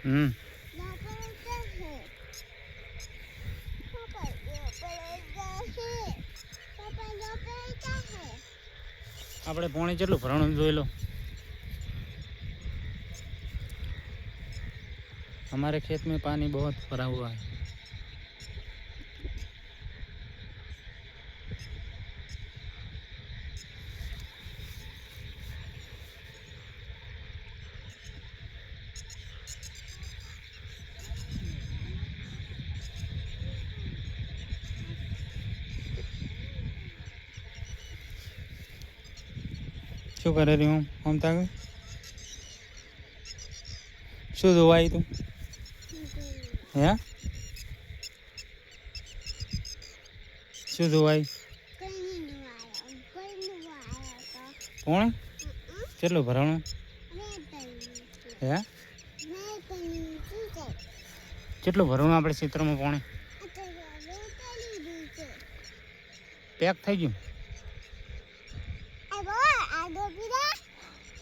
हम्म। આપણે પોણી કેટલું ભરાણું જોઈ લો। हमारे खेत में पानी बहुत भरा हुआ है। શું કરે રહી હું મમતા શું જોવાય તું હે શું જોવાય કોણ કેટલું ભરાણું હે કેટલું ભરવાનું આપણે ક્ષેત્રમાં પાણી પેક થઈ ગયું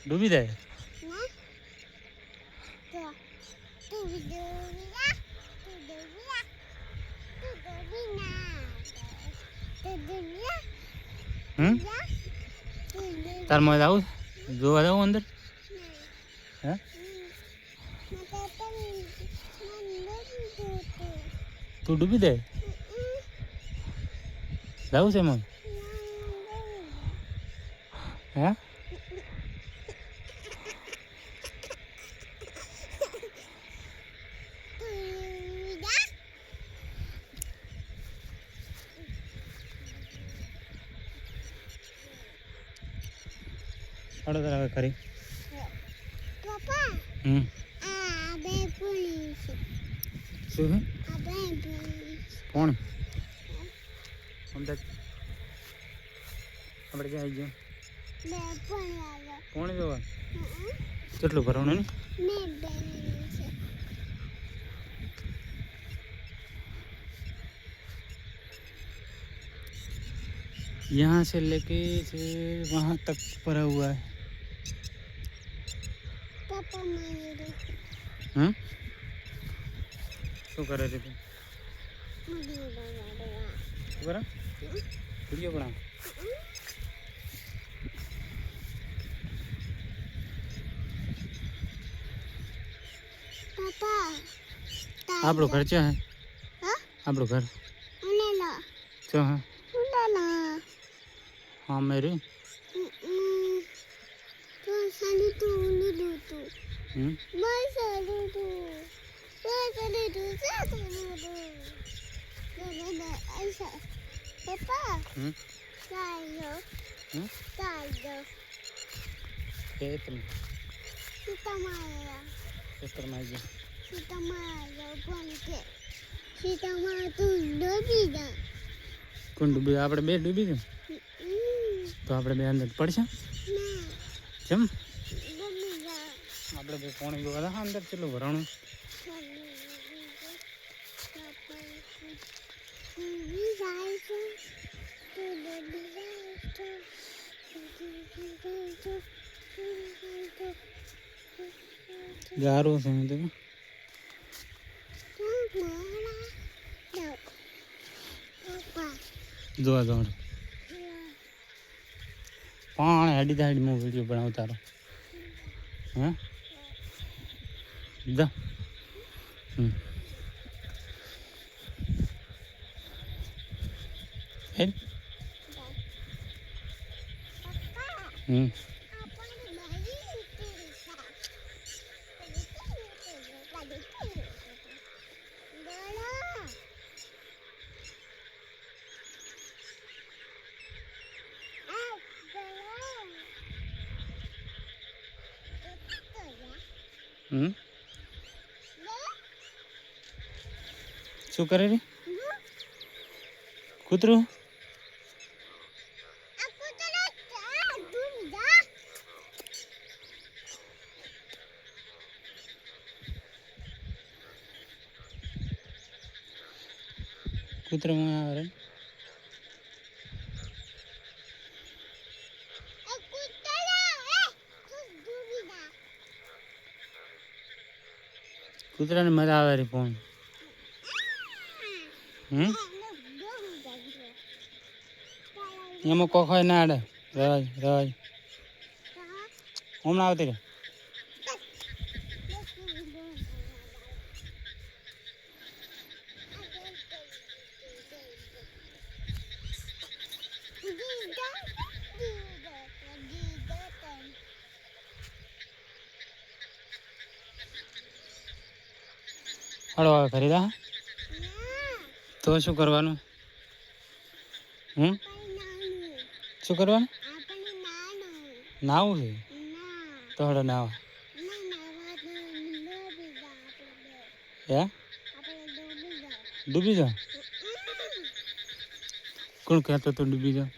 ડૂબી જાય તાર માં આવું જોવા જાવ અંદર હે તું ડૂબી જાય જવું છે મન હે હવે ખરી શું કોણ અમદાવાદ આપણે ક્યાં આવી ગયો કોણ જોવા કેટલું ભરવાનું यहाँ से लेके वहाँ तक भरा हुआ है हाँ શું કરે છે તું બરા વિડીયો બના આપણું ઘર છે આપણું ઘર જો હા हाँ मेरी કોણ ડૂબી આપણે બે ડૂબી ગયું તો આપણે બે અંદર પડશે કેમ આપણે બે પાણી જોવા અંદર કેટલું ભરાણું ગારું છે જોવા જવાનું પાણી હેડી હેડી હું વિડીયો બનાવું તારો હા જા શું કરે રે કૂતરું કૂતરામાં આવે કૂતરાને મજા આવે રે ફોન. એમાં કોખાય ના આડે. રજ હમણાં આવતી રે. હળો આવે ખરીદા. તો શું કરવાનું? શું કરવાનું? નાવું છે તો હળો નાવા. હે ડૂબી જા. કોણ કહેતો તો ડૂબી જા?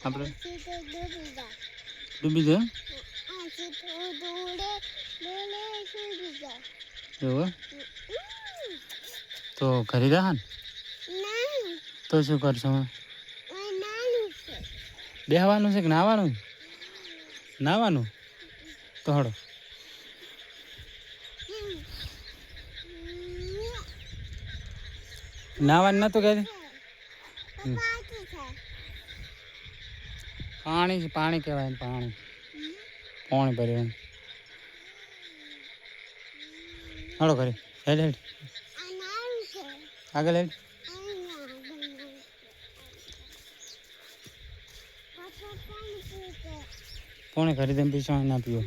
આપણે ડૂબી જા. એવું તો ખરીદા હા. તો શું કરશો? બેહવાનું છે કે નાવાનું? નાવાનું તો હળો. નાવાનું નતું કે પાણી છે, પાણી કહેવાય ને પાણી. પાણી ભર્યું હળો કરી હેડ હેડ આગળ હેડ. કોણે ખરીદે પીછો ના પીવો.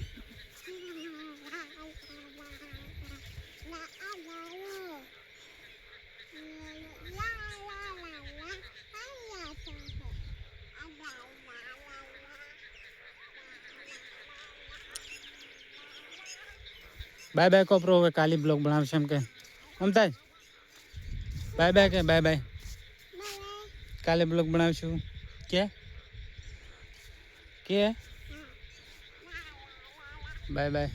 બાય બાય કોપરો. હવે કાલી બ્લોગ બનાવશે એમ કે મમતાજ. બાય બાય કે બાય બાય. કાલે બ્લોગ બનાવશું કે બાય બાય.